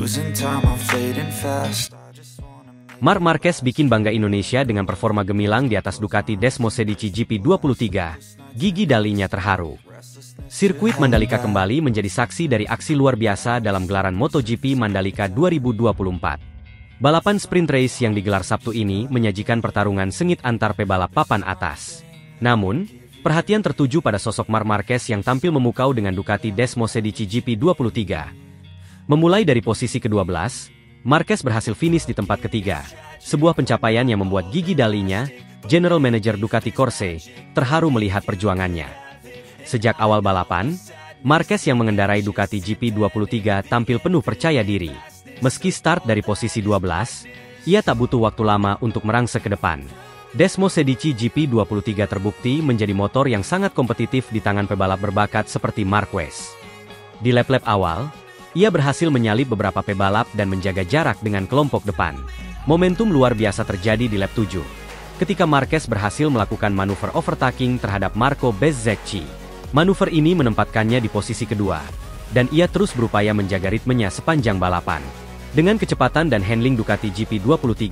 Losing time, I'm fading fast. Marc Marquez bikin bangga Indonesia dengan performa gemilang di atas Ducati Desmosedici GP23. Gigi Dalinya terharu. Sirkuit Mandalika kembali menjadi saksi dari aksi luar biasa dalam gelaran MotoGP Mandalika 2024. Balapan sprint race yang digelar Sabtu ini menyajikan pertarungan sengit antar pebalap papan atas. Namun, perhatian tertuju pada sosok Marc Marquez yang tampil memukau dengan Ducati Desmosedici GP23. Memulai dari posisi ke-12, Marquez berhasil finish di tempat ketiga, sebuah pencapaian yang membuat Gigi Dalinya, General Manager Ducati Corse, terharu melihat perjuangannya. Sejak awal balapan, Marquez yang mengendarai Ducati GP23 tampil penuh percaya diri. Meski start dari posisi 12, ia tak butuh waktu lama untuk merangsek ke depan. Desmosedici GP23 terbukti menjadi motor yang sangat kompetitif di tangan pebalap berbakat seperti Marquez. Di lap-lap awal, ia berhasil menyalip beberapa pebalap dan menjaga jarak dengan kelompok depan. Momentum luar biasa terjadi di lap 7. Ketika Marquez berhasil melakukan manuver overtaking terhadap Marco Bezzecchi. Manuver ini menempatkannya di posisi kedua, dan ia terus berupaya menjaga ritmenya sepanjang balapan. Dengan kecepatan dan handling Ducati GP23,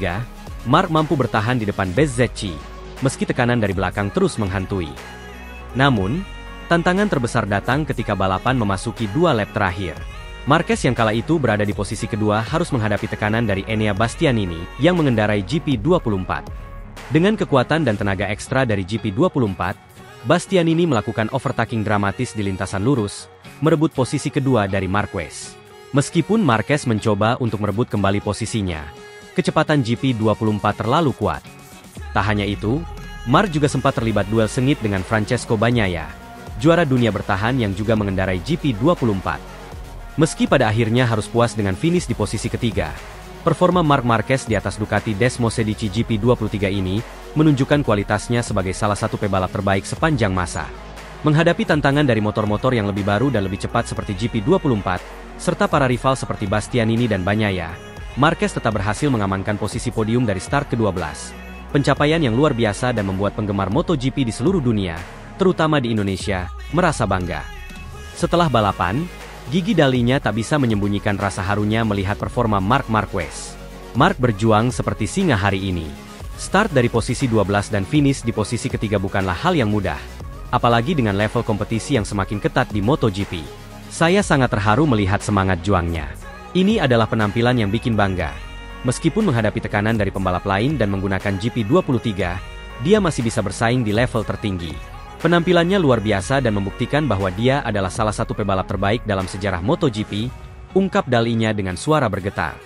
Marc mampu bertahan di depan Bezzecchi, meski tekanan dari belakang terus menghantui. Namun, tantangan terbesar datang ketika balapan memasuki 2 lap terakhir. Marquez yang kala itu berada di posisi kedua harus menghadapi tekanan dari Enea Bastianini yang mengendarai GP24. Dengan kekuatan dan tenaga ekstra dari GP24, Bastianini melakukan overtaking dramatis di lintasan lurus, merebut posisi kedua dari Marquez. Meskipun Marquez mencoba untuk merebut kembali posisinya, kecepatan GP24 terlalu kuat. Tak hanya itu, Marc juga sempat terlibat duel sengit dengan Francesco Bagnaia, juara dunia bertahan yang juga mengendarai GP24. Meski pada akhirnya harus puas dengan finish di posisi ketiga, performa Marc Marquez di atas Ducati Desmosedici GP23 ini menunjukkan kualitasnya sebagai salah satu pebalap terbaik sepanjang masa. Menghadapi tantangan dari motor-motor yang lebih baru dan lebih cepat seperti GP24, serta para rival seperti Bastianini dan Bagnaia, Marquez tetap berhasil mengamankan posisi podium dari start ke-12. Pencapaian yang luar biasa dan membuat penggemar MotoGP di seluruh dunia, terutama di Indonesia, merasa bangga. Setelah balapan, Gigi Dalinya tak bisa menyembunyikan rasa harunya melihat performa Marc Marquez. Marc berjuang seperti singa hari ini. Start dari posisi 12 dan finish di posisi ketiga bukanlah hal yang mudah. Apalagi dengan level kompetisi yang semakin ketat di MotoGP. Saya sangat terharu melihat semangat juangnya. Ini adalah penampilan yang bikin bangga. Meskipun menghadapi tekanan dari pembalap lain dan menggunakan GP23, dia masih bisa bersaing di level tertinggi. Penampilannya luar biasa dan membuktikan bahwa dia adalah salah satu pebalap terbaik dalam sejarah MotoGP, ungkap Dalinya dengan suara bergetar.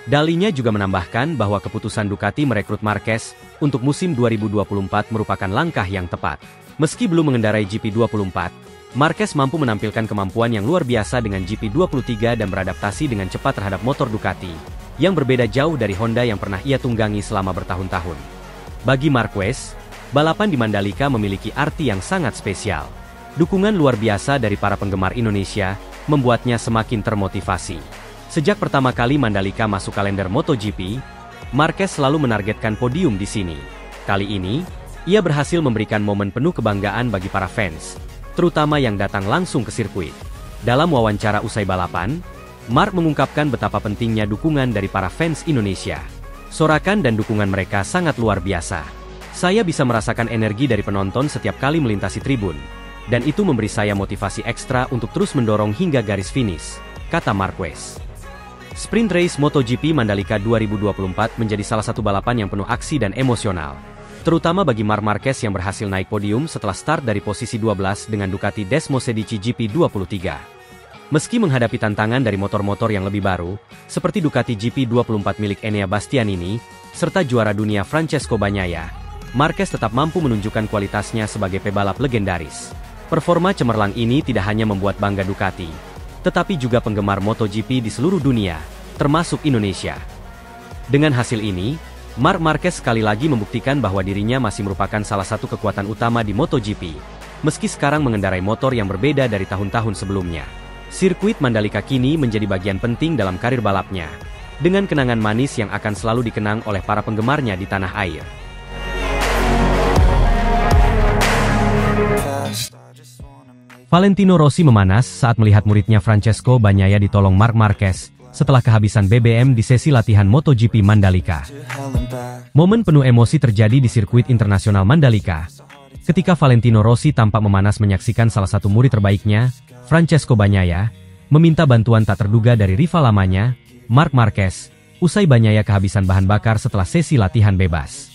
Dalinya juga menambahkan bahwa keputusan Ducati merekrut Marquez untuk musim 2024 merupakan langkah yang tepat. Meski belum mengendarai GP24, Marquez mampu menampilkan kemampuan yang luar biasa dengan GP23 dan beradaptasi dengan cepat terhadap motor Ducati, yang berbeda jauh dari Honda yang pernah ia tunggangi selama bertahun-tahun. Bagi Marquez, balapan di Mandalika memiliki arti yang sangat spesial. Dukungan luar biasa dari para penggemar Indonesia membuatnya semakin termotivasi. Sejak pertama kali Mandalika masuk kalender MotoGP, Marquez selalu menargetkan podium di sini. Kali ini, ia berhasil memberikan momen penuh kebanggaan bagi para fans, terutama yang datang langsung ke sirkuit. Dalam wawancara usai balapan, Marc mengungkapkan betapa pentingnya dukungan dari para fans Indonesia. Sorakan dan dukungan mereka sangat luar biasa. Saya bisa merasakan energi dari penonton setiap kali melintasi tribun, dan itu memberi saya motivasi ekstra untuk terus mendorong hingga garis finish, kata Marquez. Sprint Race MotoGP Mandalika 2024 menjadi salah satu balapan yang penuh aksi dan emosional, terutama bagi Marc Marquez yang berhasil naik podium setelah start dari posisi 12 dengan Ducati Desmosedici GP23. Meski menghadapi tantangan dari motor-motor yang lebih baru, seperti Ducati GP24 milik Enea Bastianini, serta juara dunia Francesco Bagnaia, Marquez tetap mampu menunjukkan kualitasnya sebagai pebalap legendaris. Performa cemerlang ini tidak hanya membuat bangga Ducati, tetapi juga penggemar MotoGP di seluruh dunia, termasuk Indonesia. Dengan hasil ini, Marc Marquez sekali lagi membuktikan bahwa dirinya masih merupakan salah satu kekuatan utama di MotoGP, meski sekarang mengendarai motor yang berbeda dari tahun-tahun sebelumnya. Sirkuit Mandalika kini menjadi bagian penting dalam karir balapnya, dengan kenangan manis yang akan selalu dikenang oleh para penggemarnya di tanah air. Valentino Rossi memanas saat melihat muridnya Francesco Bagnaia ditolong Marc Marquez setelah kehabisan BBM di sesi latihan MotoGP Mandalika. Momen penuh emosi terjadi di sirkuit internasional Mandalika, ketika Valentino Rossi tampak memanas menyaksikan salah satu murid terbaiknya, Francesco Bagnaia, meminta bantuan tak terduga dari rival lamanya, Marc Marquez, usai Bagnaia kehabisan bahan bakar setelah sesi latihan bebas.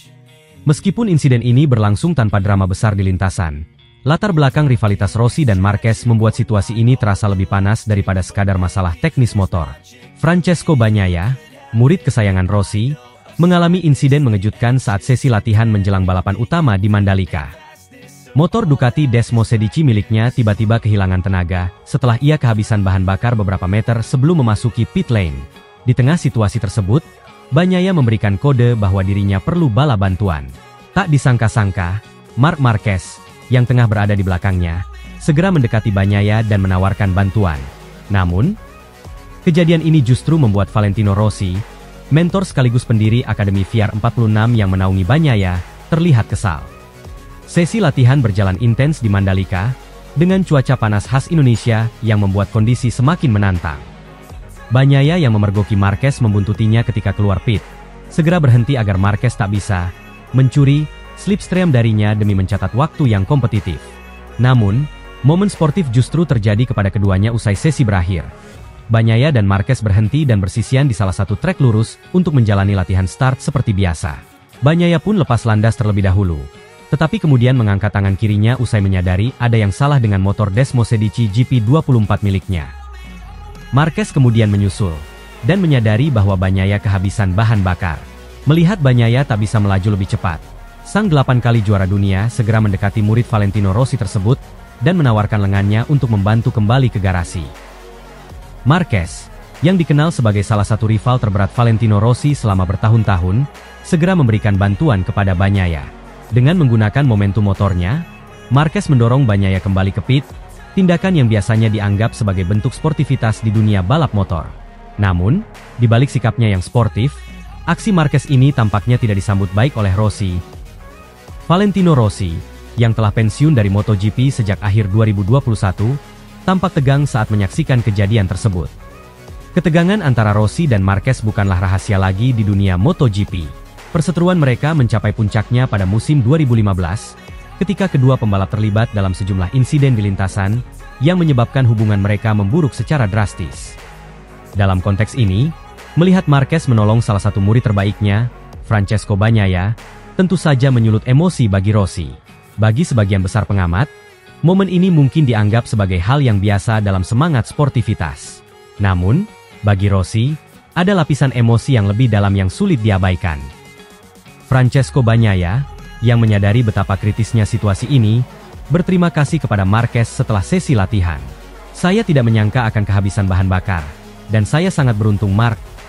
Meskipun insiden ini berlangsung tanpa drama besar di lintasan, latar belakang rivalitas Rossi dan Marquez membuat situasi ini terasa lebih panas daripada sekadar masalah teknis motor. Francesco Bagnaia, murid kesayangan Rossi, mengalami insiden mengejutkan saat sesi latihan menjelang balapan utama di Mandalika. Motor Ducati Desmo Sedici miliknya tiba-tiba kehilangan tenaga setelah ia kehabisan bahan bakar beberapa meter sebelum memasuki pit lane. Di tengah situasi tersebut, Bagnaia memberikan kode bahwa dirinya perlu bala bantuan. Tak disangka-sangka, Marc Marquez, yang tengah berada di belakangnya, segera mendekati Bagnaia dan menawarkan bantuan. Namun, kejadian ini justru membuat Valentino Rossi, mentor sekaligus pendiri Akademi VR46 yang menaungi Bagnaia, terlihat kesal. Sesi latihan berjalan intens di Mandalika, dengan cuaca panas khas Indonesia yang membuat kondisi semakin menantang. Bagnaia yang memergoki Marquez membuntutinya ketika keluar pit, segera berhenti agar Marquez tak bisa mencuri slipstream darinya demi mencatat waktu yang kompetitif. Namun, momen sportif justru terjadi kepada keduanya usai sesi berakhir. Bagnaia dan Marquez berhenti dan bersisian di salah satu trek lurus untuk menjalani latihan start seperti biasa. Bagnaia pun lepas landas terlebih dahulu, tetapi kemudian mengangkat tangan kirinya usai menyadari ada yang salah dengan motor Desmo Sedici GP24 miliknya. Marquez kemudian menyusul, dan menyadari bahwa Bagnaia kehabisan bahan bakar. Melihat Bagnaia tak bisa melaju lebih cepat, sang 8 kali juara dunia segera mendekati murid Valentino Rossi tersebut, dan menawarkan lengannya untuk membantu kembali ke garasi. Marquez, yang dikenal sebagai salah satu rival terberat Valentino Rossi selama bertahun-tahun, segera memberikan bantuan kepada Bagnaia. Dengan menggunakan momentum motornya, Marquez mendorong Bagnaia kembali ke pit, tindakan yang biasanya dianggap sebagai bentuk sportivitas di dunia balap motor. Namun, di balik sikapnya yang sportif, aksi Marquez ini tampaknya tidak disambut baik oleh Rossi. Valentino Rossi, yang telah pensiun dari MotoGP sejak akhir 2021, tampak tegang saat menyaksikan kejadian tersebut. Ketegangan antara Rossi dan Marquez bukanlah rahasia lagi di dunia MotoGP. Perseteruan mereka mencapai puncaknya pada musim 2015, ketika kedua pembalap terlibat dalam sejumlah insiden di lintasan, yang menyebabkan hubungan mereka memburuk secara drastis. Dalam konteks ini, melihat Marquez menolong salah satu murid terbaiknya, Francesco Bagnaia, tentu saja menyulut emosi bagi Rossi. Bagi sebagian besar pengamat, momen ini mungkin dianggap sebagai hal yang biasa dalam semangat sportivitas. Namun, bagi Rossi, ada lapisan emosi yang lebih dalam yang sulit diabaikan. Francesco Bagnaia, yang menyadari betapa kritisnya situasi ini, berterima kasih kepada Marquez setelah sesi latihan. Saya tidak menyangka akan kehabisan bahan bakar, dan saya sangat beruntung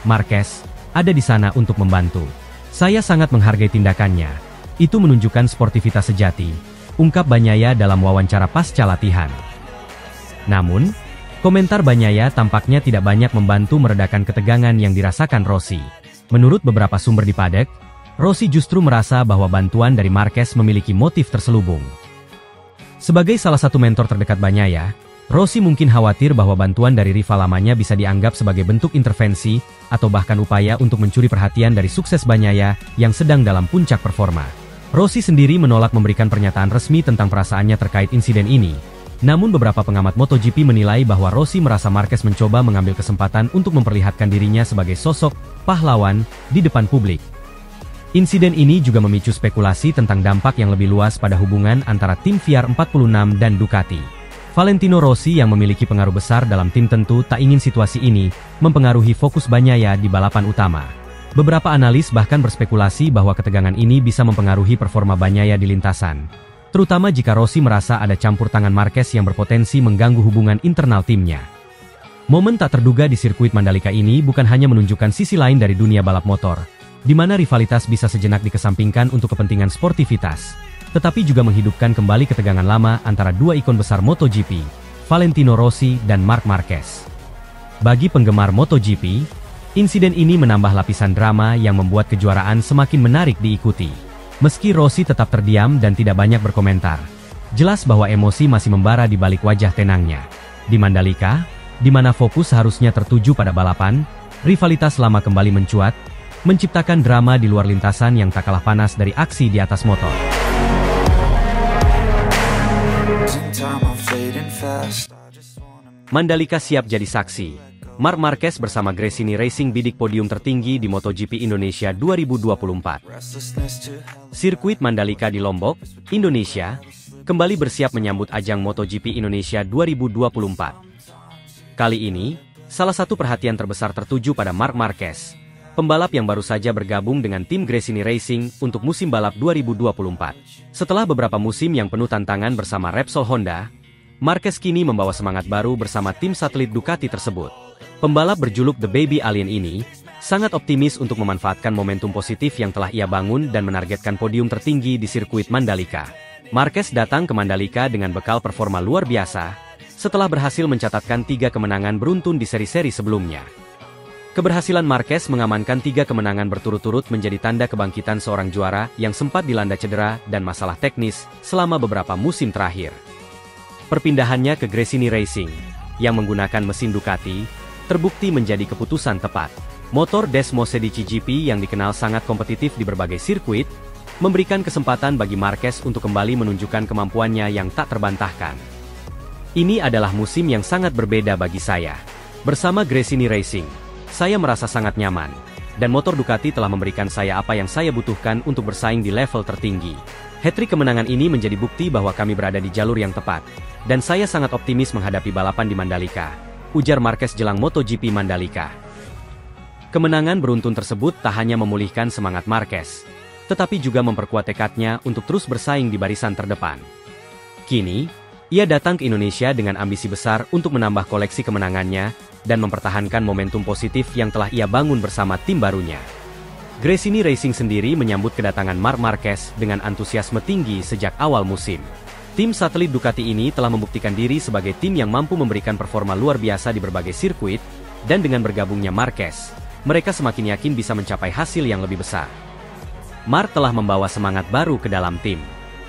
Marquez ada di sana untuk membantu. Saya sangat menghargai tindakannya. Itu menunjukkan sportivitas sejati, ungkap Bagnaia dalam wawancara pasca latihan. Namun, komentar Bagnaia tampaknya tidak banyak membantu meredakan ketegangan yang dirasakan Rossi. Menurut beberapa sumber di paddock, Rossi justru merasa bahwa bantuan dari Marquez memiliki motif terselubung. Sebagai salah satu mentor terdekat Bagnaia, Rossi mungkin khawatir bahwa bantuan dari rival lamanya bisa dianggap sebagai bentuk intervensi, atau bahkan upaya untuk mencuri perhatian dari sukses Bagnaia yang sedang dalam puncak performa. Rossi sendiri menolak memberikan pernyataan resmi tentang perasaannya terkait insiden ini. Namun beberapa pengamat MotoGP menilai bahwa Rossi merasa Marquez mencoba mengambil kesempatan untuk memperlihatkan dirinya sebagai sosok pahlawan di depan publik. Insiden ini juga memicu spekulasi tentang dampak yang lebih luas pada hubungan antara tim VR46 dan Ducati. Valentino Rossi yang memiliki pengaruh besar dalam tim tentu tak ingin situasi ini mempengaruhi fokus Bagnaia di balapan utama. Beberapa analis bahkan berspekulasi bahwa ketegangan ini bisa mempengaruhi performa Bagnaia di lintasan, terutama jika Rossi merasa ada campur tangan Marquez yang berpotensi mengganggu hubungan internal timnya. Momen tak terduga di sirkuit Mandalika ini bukan hanya menunjukkan sisi lain dari dunia balap motor, di mana rivalitas bisa sejenak dikesampingkan untuk kepentingan sportivitas, tetapi juga menghidupkan kembali ketegangan lama antara dua ikon besar MotoGP, Valentino Rossi dan Marc Marquez. Bagi penggemar MotoGP, insiden ini menambah lapisan drama yang membuat kejuaraan semakin menarik diikuti. Meski Rossi tetap terdiam dan tidak banyak berkomentar, jelas bahwa emosi masih membara di balik wajah tenangnya. Di Mandalika, di mana fokus seharusnya tertuju pada balapan, Rivalitas lama kembali mencuat, menciptakan drama di luar lintasan yang tak kalah panas dari aksi di atas motor. Mandalika siap jadi saksi. Marc Marquez bersama Gresini Racing bidik podium tertinggi di MotoGP Indonesia 2024. Sirkuit Mandalika di Lombok, Indonesia, kembali bersiap menyambut ajang MotoGP Indonesia 2024. Kali ini, salah satu perhatian terbesar tertuju pada Marc Marquez, pembalap yang baru saja bergabung dengan tim Gresini Racing untuk musim balap 2024. Setelah beberapa musim yang penuh tantangan bersama Repsol Honda, Marquez kini membawa semangat baru bersama tim satelit Ducati tersebut. Pembalap berjuluk The Baby Alien ini sangat optimis untuk memanfaatkan momentum positif yang telah ia bangun dan menargetkan podium tertinggi di sirkuit Mandalika. Marquez datang ke Mandalika dengan bekal performa luar biasa setelah berhasil mencatatkan 3 kemenangan beruntun di seri-seri sebelumnya. Keberhasilan Marquez mengamankan 3 kemenangan berturut-turut menjadi tanda kebangkitan seorang juara yang sempat dilanda cedera dan masalah teknis selama beberapa musim terakhir. Perpindahannya ke Gresini Racing, yang menggunakan mesin Ducati, terbukti menjadi keputusan tepat. Motor Desmo Sedici GP yang dikenal sangat kompetitif di berbagai sirkuit, memberikan kesempatan bagi Marquez untuk kembali menunjukkan kemampuannya yang tak terbantahkan. Ini adalah musim yang sangat berbeda bagi saya. Bersama Gresini Racing, saya merasa sangat nyaman, dan motor Ducati telah memberikan saya apa yang saya butuhkan untuk bersaing di level tertinggi. Hat-trick kemenangan ini menjadi bukti bahwa kami berada di jalur yang tepat, dan saya sangat optimis menghadapi balapan di Mandalika, ujar Marquez jelang MotoGP Mandalika. Kemenangan beruntun tersebut tak hanya memulihkan semangat Marquez, tetapi juga memperkuat tekadnya untuk terus bersaing di barisan terdepan. Kini, ia datang ke Indonesia dengan ambisi besar untuk menambah koleksi kemenangannya dan mempertahankan momentum positif yang telah ia bangun bersama tim barunya. Gresini Racing sendiri menyambut kedatangan Marc Marquez dengan antusiasme tinggi sejak awal musim. Tim satelit Ducati ini telah membuktikan diri sebagai tim yang mampu memberikan performa luar biasa di berbagai sirkuit, dan dengan bergabungnya Marquez, mereka semakin yakin bisa mencapai hasil yang lebih besar. Marc telah membawa semangat baru ke dalam tim.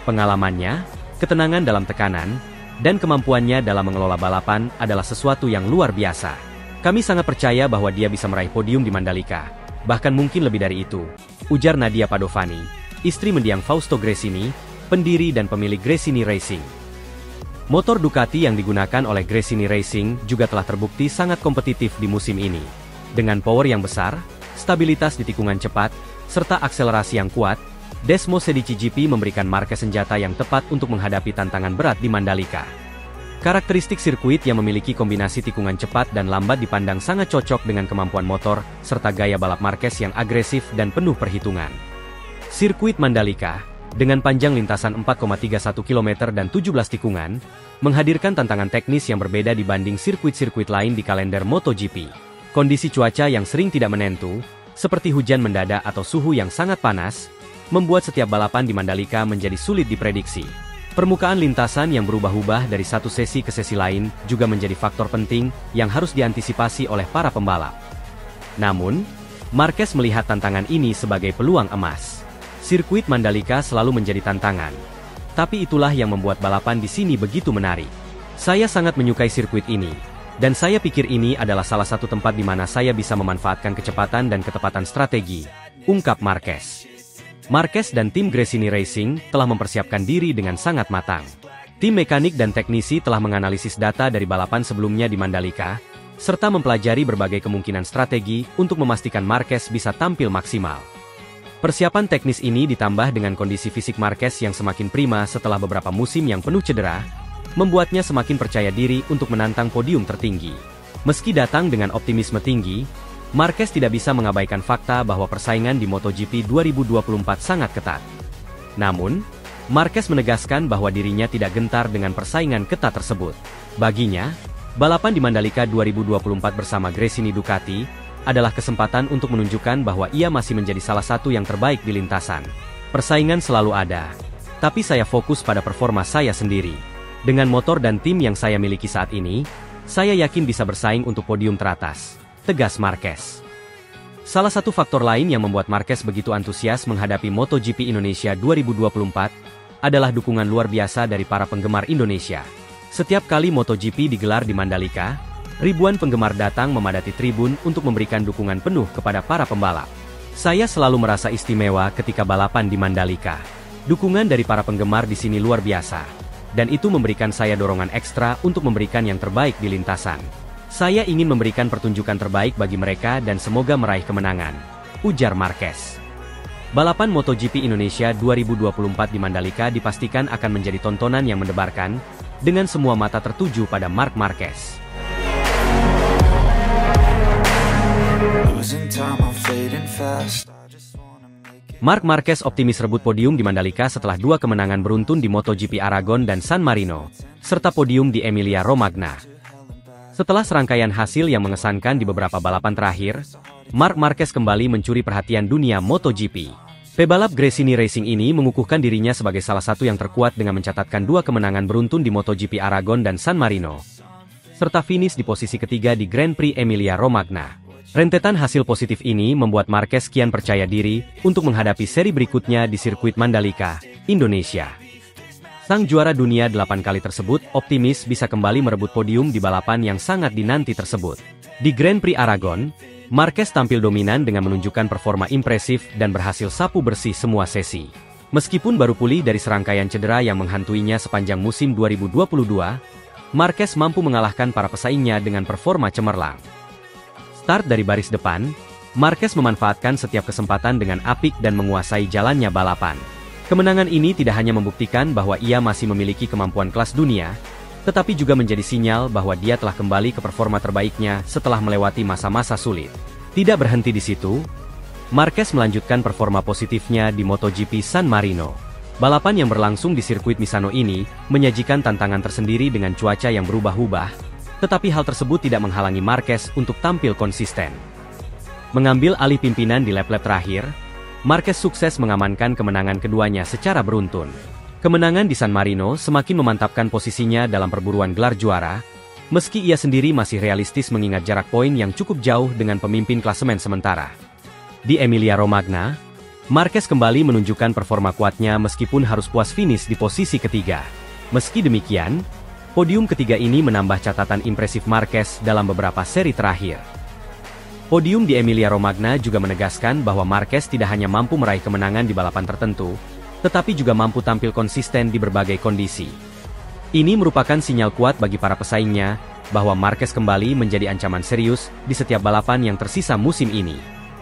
Pengalamannya, ketenangan dalam tekanan, dan kemampuannya dalam mengelola balapan adalah sesuatu yang luar biasa. Kami sangat percaya bahwa dia bisa meraih podium di Mandalika, bahkan mungkin lebih dari itu, ujar Nadia Padovani, istri mendiang Fausto Gresini, pendiri dan pemilik Gresini Racing. Motor Ducati yang digunakan oleh Gresini Racing juga telah terbukti sangat kompetitif di musim ini. Dengan power yang besar, stabilitas di tikungan cepat, serta akselerasi yang kuat, Desmo Sedici GP memberikan Marquez senjata yang tepat untuk menghadapi tantangan berat di Mandalika. Karakteristik sirkuit yang memiliki kombinasi tikungan cepat dan lambat dipandang sangat cocok dengan kemampuan motor, serta gaya balap Marquez yang agresif dan penuh perhitungan. Sirkuit Mandalika, dengan panjang lintasan 4,31 km dan 17 tikungan, menghadirkan tantangan teknis yang berbeda dibanding sirkuit-sirkuit lain di kalender MotoGP. Kondisi cuaca yang sering tidak menentu, seperti hujan mendadak atau suhu yang sangat panas, membuat setiap balapan di Mandalika menjadi sulit diprediksi. Permukaan lintasan yang berubah-ubah dari satu sesi ke sesi lain juga menjadi faktor penting yang harus diantisipasi oleh para pembalap. Namun, Marquez melihat tantangan ini sebagai peluang emas. Sirkuit Mandalika selalu menjadi tantangan. Tapi itulah yang membuat balapan di sini begitu menarik. Saya sangat menyukai sirkuit ini, dan saya pikir ini adalah salah satu tempat di mana saya bisa memanfaatkan kecepatan dan ketepatan strategi, ungkap Marquez. Marquez dan tim Gresini Racing telah mempersiapkan diri dengan sangat matang. Tim mekanik dan teknisi telah menganalisis data dari balapan sebelumnya di Mandalika, serta mempelajari berbagai kemungkinan strategi untuk memastikan Marquez bisa tampil maksimal. Persiapan teknis ini ditambah dengan kondisi fisik Marquez yang semakin prima setelah beberapa musim yang penuh cedera, membuatnya semakin percaya diri untuk menantang podium tertinggi. Meski datang dengan optimisme tinggi, Marquez tidak bisa mengabaikan fakta bahwa persaingan di MotoGP 2024 sangat ketat. Namun, Marquez menegaskan bahwa dirinya tidak gentar dengan persaingan ketat tersebut. Baginya, balapan di Mandalika 2024 bersama Gresini Ducati adalah kesempatan untuk menunjukkan bahwa ia masih menjadi salah satu yang terbaik di lintasan. Persaingan selalu ada, tapi saya fokus pada performa saya sendiri. Dengan motor dan tim yang saya miliki saat ini, saya yakin bisa bersaing untuk podium teratas, tegas Marquez. Salah satu faktor lain yang membuat Marquez begitu antusias menghadapi MotoGP Indonesia 2024 adalah dukungan luar biasa dari para penggemar Indonesia. Setiap kali MotoGP digelar di Mandalika, Ribuan penggemar datang memadati tribun untuk memberikan dukungan penuh kepada para pembalap. Saya selalu merasa istimewa ketika balapan di Mandalika. Dukungan dari para penggemar di sini luar biasa. Dan itu memberikan saya dorongan ekstra untuk memberikan yang terbaik di lintasan. Saya ingin memberikan pertunjukan terbaik bagi mereka dan semoga meraih kemenangan, ujar Marquez. Balapan MotoGP Indonesia 2024 di Mandalika dipastikan akan menjadi tontonan yang mendebarkan, dengan semua mata tertuju pada Marc Marquez. Marc Marquez optimis rebut podium di Mandalika setelah 2 kemenangan beruntun di MotoGP Aragon dan San Marino, serta podium di Emilia-Romagna. Setelah serangkaian hasil yang mengesankan di beberapa balapan terakhir, Marc Marquez kembali mencuri perhatian dunia MotoGP. Pebalap Gresini Racing ini mengukuhkan dirinya sebagai salah satu yang terkuat dengan mencatatkan 2 kemenangan beruntun di MotoGP Aragon dan San Marino, serta finish di posisi ketiga di Grand Prix Emilia-Romagna. Rentetan hasil positif ini membuat Marquez kian percaya diri untuk menghadapi seri berikutnya di sirkuit Mandalika, Indonesia. Sang juara dunia 8 kali tersebut optimis bisa kembali merebut podium di balapan yang sangat dinanti tersebut. Di Grand Prix Aragon, Marquez tampil dominan dengan menunjukkan performa impresif dan berhasil sapu bersih semua sesi. Meskipun baru pulih dari serangkaian cedera yang menghantuinya sepanjang musim 2022, Marquez mampu mengalahkan para pesaingnya dengan performa cemerlang. Start dari baris depan, Marquez memanfaatkan setiap kesempatan dengan apik dan menguasai jalannya balapan. Kemenangan ini tidak hanya membuktikan bahwa ia masih memiliki kemampuan kelas dunia, tetapi juga menjadi sinyal bahwa dia telah kembali ke performa terbaiknya setelah melewati masa-masa sulit. Tidak berhenti di situ, Marquez melanjutkan performa positifnya di MotoGP San Marino. Balapan yang berlangsung di sirkuit Misano ini menyajikan tantangan tersendiri dengan cuaca yang berubah-ubah, tetapi hal tersebut tidak menghalangi Marquez untuk tampil konsisten. Mengambil alih pimpinan di lap-lap terakhir, Marquez sukses mengamankan kemenangan keduanya secara beruntun. Kemenangan di San Marino semakin memantapkan posisinya dalam perburuan gelar juara, meski ia sendiri masih realistis mengingat jarak poin yang cukup jauh dengan pemimpin klasemen sementara. Di Emilia-Romagna, Marquez kembali menunjukkan performa kuatnya meskipun harus puas finish di posisi ketiga. Meski demikian, podium ketiga ini menambah catatan impresif Marquez dalam beberapa seri terakhir. Podium di Emilia-Romagna juga menegaskan bahwa Marquez tidak hanya mampu meraih kemenangan di balapan tertentu, tetapi juga mampu tampil konsisten di berbagai kondisi. Ini merupakan sinyal kuat bagi para pesaingnya, bahwa Marquez kembali menjadi ancaman serius di setiap balapan yang tersisa musim ini.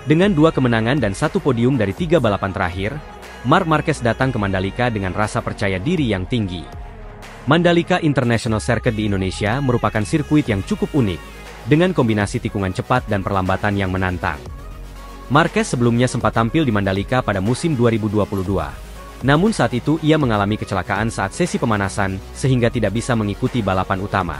Dengan 2 kemenangan dan 1 podium dari 3 balapan terakhir, Marc Marquez datang ke Mandalika dengan rasa percaya diri yang tinggi. Mandalika International Circuit di Indonesia merupakan sirkuit yang cukup unik, dengan kombinasi tikungan cepat dan perlambatan yang menantang. Marquez sebelumnya sempat tampil di Mandalika pada musim 2022. Namun saat itu ia mengalami kecelakaan saat sesi pemanasan, sehingga tidak bisa mengikuti balapan utama.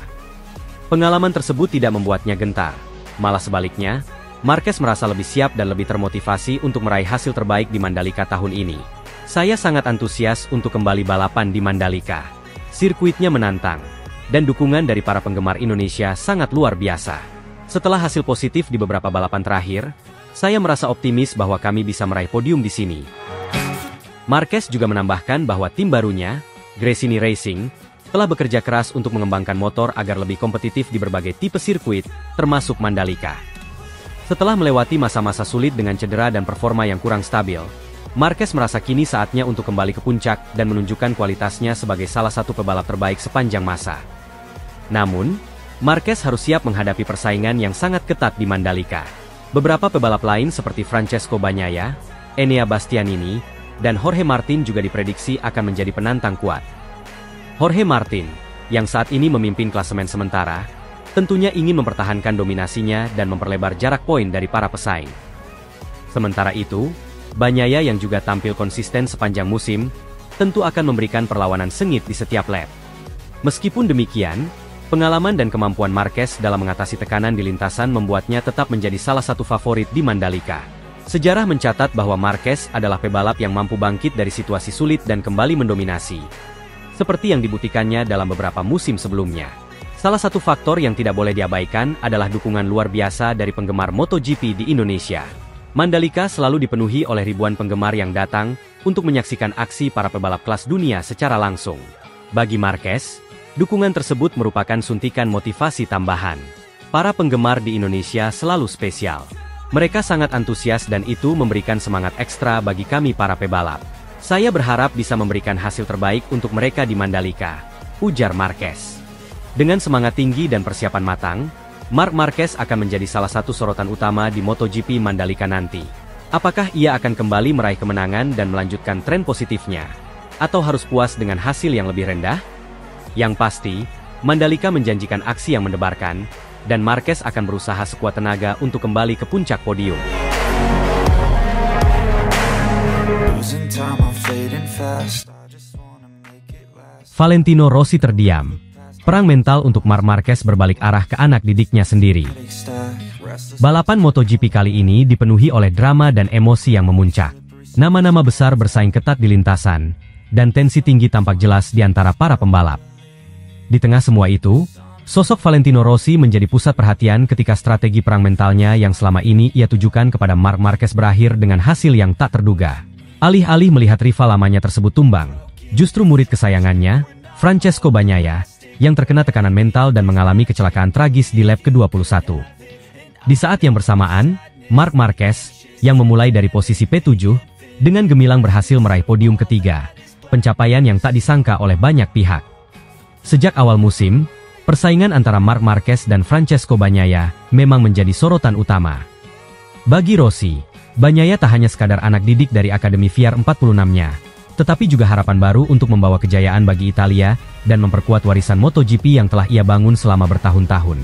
Pengalaman tersebut tidak membuatnya gentar. Malah sebaliknya, Marquez merasa lebih siap dan lebih termotivasi untuk meraih hasil terbaik di Mandalika tahun ini. Saya sangat antusias untuk kembali balapan di Mandalika. Sirkuitnya menantang, dan dukungan dari para penggemar Indonesia sangat luar biasa. Setelah hasil positif di beberapa balapan terakhir, saya merasa optimis bahwa kami bisa meraih podium di sini. Marquez juga menambahkan bahwa tim barunya, Gresini Racing, telah bekerja keras untuk mengembangkan motor agar lebih kompetitif di berbagai tipe sirkuit, termasuk Mandalika. Setelah melewati masa-masa sulit dengan cedera dan performa yang kurang stabil, Marquez merasa kini saatnya untuk kembali ke puncak dan menunjukkan kualitasnya sebagai salah satu pebalap terbaik sepanjang masa. Namun, Marquez harus siap menghadapi persaingan yang sangat ketat di Mandalika. Beberapa pebalap lain seperti Francesco Bagnaia, Enea Bastianini, dan Jorge Martin juga diprediksi akan menjadi penantang kuat. Jorge Martin, yang saat ini memimpin klasemen sementara, tentunya ingin mempertahankan dominasinya dan memperlebar jarak poin dari para pesaing. Sementara itu, Bagnaia yang juga tampil konsisten sepanjang musim, tentu akan memberikan perlawanan sengit di setiap lap. Meskipun demikian, pengalaman dan kemampuan Marquez dalam mengatasi tekanan di lintasan membuatnya tetap menjadi salah satu favorit di Mandalika. Sejarah mencatat bahwa Marquez adalah pebalap yang mampu bangkit dari situasi sulit dan kembali mendominasi, seperti yang dibuktikannya dalam beberapa musim sebelumnya. Salah satu faktor yang tidak boleh diabaikan adalah dukungan luar biasa dari penggemar MotoGP di Indonesia. Mandalika selalu dipenuhi oleh ribuan penggemar yang datang untuk menyaksikan aksi para pebalap kelas dunia secara langsung. Bagi Marquez, dukungan tersebut merupakan suntikan motivasi tambahan. Para penggemar di Indonesia selalu spesial. Mereka sangat antusias dan itu memberikan semangat ekstra bagi kami para pebalap. Saya berharap bisa memberikan hasil terbaik untuk mereka di Mandalika, ujar Marquez. Dengan semangat tinggi dan persiapan matang, Marc Marquez akan menjadi salah satu sorotan utama di MotoGP Mandalika nanti. Apakah ia akan kembali meraih kemenangan dan melanjutkan tren positifnya? Atau harus puas dengan hasil yang lebih rendah? Yang pasti, Mandalika menjanjikan aksi yang mendebarkan, dan Marquez akan berusaha sekuat tenaga untuk kembali ke puncak podium. Valentino Rossi terdiam. Perang mental untuk Marc Marquez berbalik arah ke anak didiknya sendiri. Balapan MotoGP kali ini dipenuhi oleh drama dan emosi yang memuncak. Nama-nama besar bersaing ketat di lintasan, dan tensi tinggi tampak jelas di antara para pembalap. Di tengah semua itu, sosok Valentino Rossi menjadi pusat perhatian ketika strategi perang mentalnya yang selama ini ia tujukan kepada Marc Marquez berakhir dengan hasil yang tak terduga. Alih-alih melihat rival lamanya tersebut tumbang, justru murid kesayangannya, Francesco Bagnaia, yang terkena tekanan mental dan mengalami kecelakaan tragis di lap ke-21. Di saat yang bersamaan, Marc Marquez, yang memulai dari posisi P7, dengan gemilang berhasil meraih podium ketiga, pencapaian yang tak disangka oleh banyak pihak. Sejak awal musim, persaingan antara Marc Marquez dan Francesco Bagnaia memang menjadi sorotan utama. Bagi Rossi, Bagnaia tak hanya sekadar anak didik dari Akademi VR 46-nya, tetapi juga harapan baru untuk membawa kejayaan bagi Italia dan memperkuat warisan MotoGP yang telah ia bangun selama bertahun-tahun.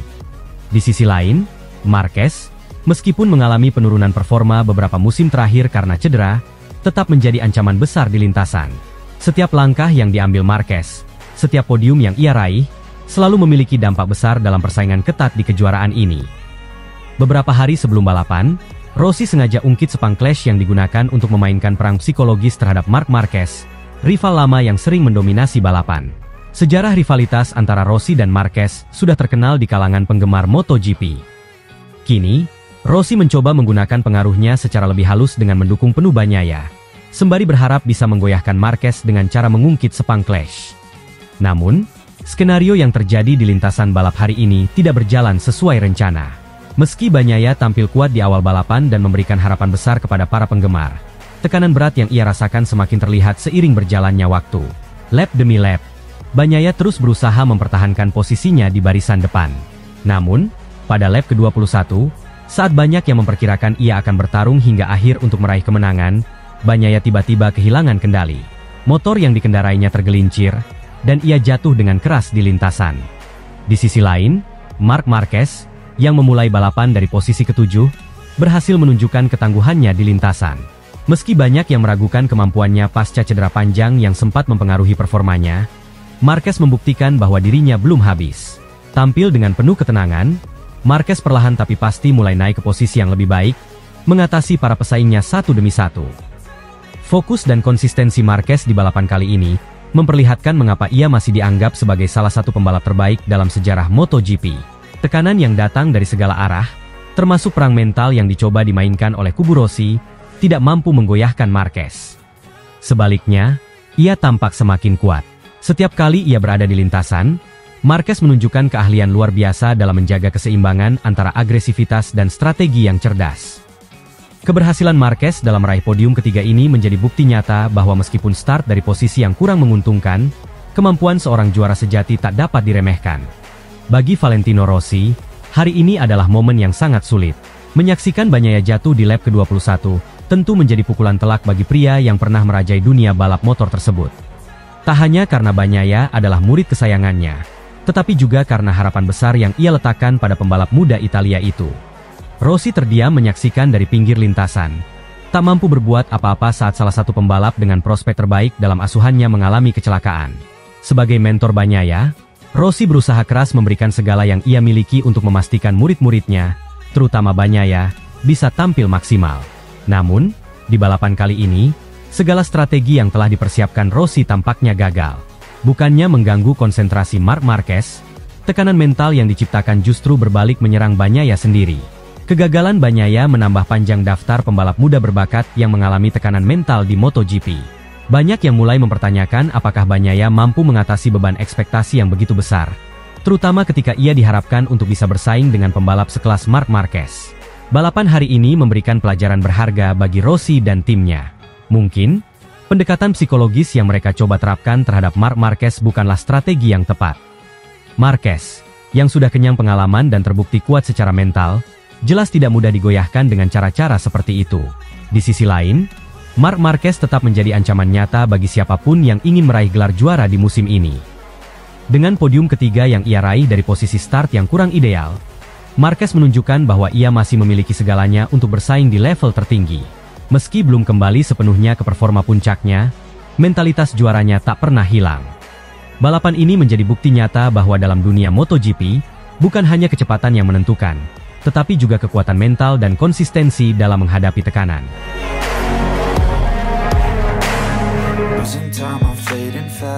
Di sisi lain, Marquez, meskipun mengalami penurunan performa beberapa musim terakhir karena cedera, tetap menjadi ancaman besar di lintasan. Setiap langkah yang diambil Marquez, setiap podium yang ia raih, selalu memiliki dampak besar dalam persaingan ketat di kejuaraan ini. Beberapa hari sebelum balapan, Rossi sengaja ungkit sepang clash yang digunakan untuk memainkan perang psikologis terhadap Marc Marquez, rival lama yang sering mendominasi balapan. Sejarah rivalitas antara Rossi dan Marquez sudah terkenal di kalangan penggemar MotoGP. Kini, Rossi mencoba menggunakan pengaruhnya secara lebih halus dengan mendukung penuh Bagnaia, sembari berharap bisa menggoyahkan Marquez dengan cara mengungkit sepang clash. Namun, skenario yang terjadi di lintasan balap hari ini tidak berjalan sesuai rencana. Meski Bagnaia tampil kuat di awal balapan dan memberikan harapan besar kepada para penggemar, tekanan berat yang ia rasakan semakin terlihat seiring berjalannya waktu. Lap demi lap, Bagnaia terus berusaha mempertahankan posisinya di barisan depan. Namun, pada lap ke-21, saat banyak yang memperkirakan ia akan bertarung hingga akhir untuk meraih kemenangan, Bagnaia tiba-tiba kehilangan kendali. Motor yang dikendarainya tergelincir, dan ia jatuh dengan keras di lintasan. Di sisi lain, Marc Marquez, yang memulai balapan dari posisi ke-7, berhasil menunjukkan ketangguhannya di lintasan. Meski banyak yang meragukan kemampuannya pasca cedera panjang yang sempat mempengaruhi performanya, Marquez membuktikan bahwa dirinya belum habis. Tampil dengan penuh ketenangan, Marquez perlahan tapi pasti mulai naik ke posisi yang lebih baik, mengatasi para pesaingnya satu demi satu. Fokus dan konsistensi Marquez di balapan kali ini memperlihatkan mengapa ia masih dianggap sebagai salah satu pembalap terbaik dalam sejarah MotoGP. Tekanan yang datang dari segala arah, termasuk perang mental yang dicoba dimainkan oleh kubu Rossi, tidak mampu menggoyahkan Marquez. Sebaliknya, ia tampak semakin kuat. Setiap kali ia berada di lintasan, Marquez menunjukkan keahlian luar biasa dalam menjaga keseimbangan antara agresivitas dan strategi yang cerdas. Keberhasilan Marquez dalam meraih podium ketiga ini menjadi bukti nyata bahwa meskipun start dari posisi yang kurang menguntungkan, kemampuan seorang juara sejati tak dapat diremehkan. Bagi Valentino Rossi, hari ini adalah momen yang sangat sulit. Menyaksikan Bagnaia jatuh di lap ke-21, tentu menjadi pukulan telak bagi pria yang pernah merajai dunia balap motor tersebut. Tak hanya karena Bagnaia adalah murid kesayangannya, tetapi juga karena harapan besar yang ia letakkan pada pembalap muda Italia itu. Rossi terdiam menyaksikan dari pinggir lintasan, tak mampu berbuat apa-apa saat salah satu pembalap dengan prospek terbaik dalam asuhannya mengalami kecelakaan. Sebagai mentor Bagnaia, Rossi berusaha keras memberikan segala yang ia miliki untuk memastikan murid-muridnya, terutama Bagnaia, bisa tampil maksimal. Namun, di balapan kali ini, segala strategi yang telah dipersiapkan Rossi tampaknya gagal. Bukannya mengganggu konsentrasi Marc Marquez, tekanan mental yang diciptakan justru berbalik menyerang Bagnaia sendiri. Kegagalan Bagnaia menambah panjang daftar pembalap muda berbakat yang mengalami tekanan mental di MotoGP. Banyak yang mulai mempertanyakan apakah Bagnaia mampu mengatasi beban ekspektasi yang begitu besar. terutama ketika ia diharapkan untuk bisa bersaing dengan pembalap sekelas Marc Marquez. Balapan hari ini memberikan pelajaran berharga bagi Rossi dan timnya. Mungkin, pendekatan psikologis yang mereka coba terapkan terhadap Marc Marquez bukanlah strategi yang tepat. Marquez, yang sudah kenyang pengalaman dan terbukti kuat secara mental, jelas tidak mudah digoyahkan dengan cara-cara seperti itu. Di sisi lain, Marc Marquez tetap menjadi ancaman nyata bagi siapapun yang ingin meraih gelar juara di musim ini. Dengan podium ketiga yang ia raih dari posisi start yang kurang ideal, Marquez menunjukkan bahwa ia masih memiliki segalanya untuk bersaing di level tertinggi. Meski belum kembali sepenuhnya ke performa puncaknya, mentalitas juaranya tak pernah hilang. Balapan ini menjadi bukti nyata bahwa dalam dunia MotoGP, bukan hanya kecepatan yang menentukan, tetapi juga kekuatan mental dan konsistensi dalam menghadapi tekanan. Losing time, I'm fading fast.